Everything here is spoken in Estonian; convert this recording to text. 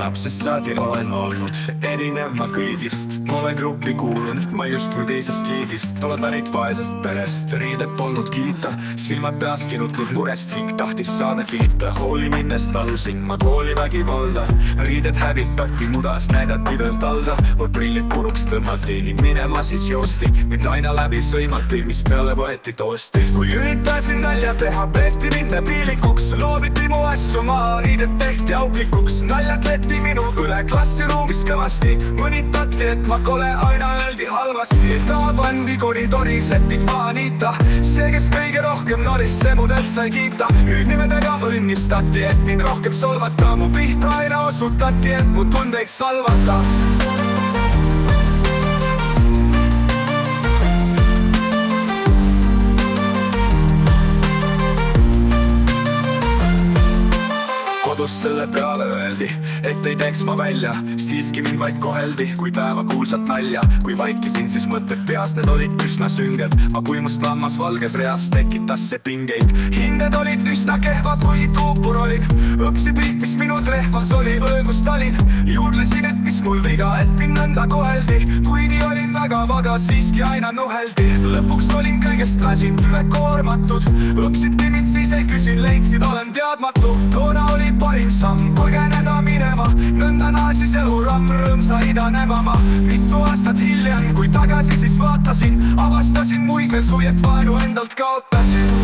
lapsest saadi olen olnud erinev ma kõigist. Pole gruppi kuulunud, ma justkui teisest liigist. Olen pärit vaesest perest, riided polnud kiita. Silmad peas kinutnud murest, hing tahtis saada kiita. Hooli minnes talusin ma koolivägivalda. Riided hävitati mudas, näidati veel talda. Mul prillid puruks tõmmati ning minema siis joosti. Mind aina läbi sõimati, mis peale võeti toosti. Kui üritasin nalja teha, peeti mind piilikuks. Loobiti mu asju maha, riided tehti auklikuks. Naljad leti minu üle klassiruumis kõvasti. Mõnitati, et ma kole, aina öeldi halvasti. Ta pandi koridoris, et mind maha niita. See, kes kõige rohkem noris, see mudelt sai kiita. Hüüdnimedega õnnistati, et mind rohkem solvata. Mu pihta aina osutati, et mu tundeid salvata. Kodus selle peale öeldi, et ei teeks ma välja. Siiski mind vaid koheldi, kui päeva kuulsat nalja. Kui vaikisin, siis mõtted peas, need olid üsna sünged. Ma kui must lammas valges reas tekitas see pingeid. Hinded olid üsna kehvad, kui tuupur olin. Õpsi pilt, mis minu trehvas oli, õõgust olin. Juurlesin, et mis mul viga, et mind nõnda koheldi. Kuigi olin väga vaga, siiski aina nuheldi. Lõpuks olin kõigest väsinud, üle koormatud. Õpsidki mind, siis ei küsin, leidsid, olen teadmatu. Toona oli parim samm, põgeneda minema. Nõnda naasis eluramm, rõõmsa idanema ma. Mitu aastat hiljem, kui tagasi siis vaatasin, avastasin muid veel sujet vaenu endalt kaotasin.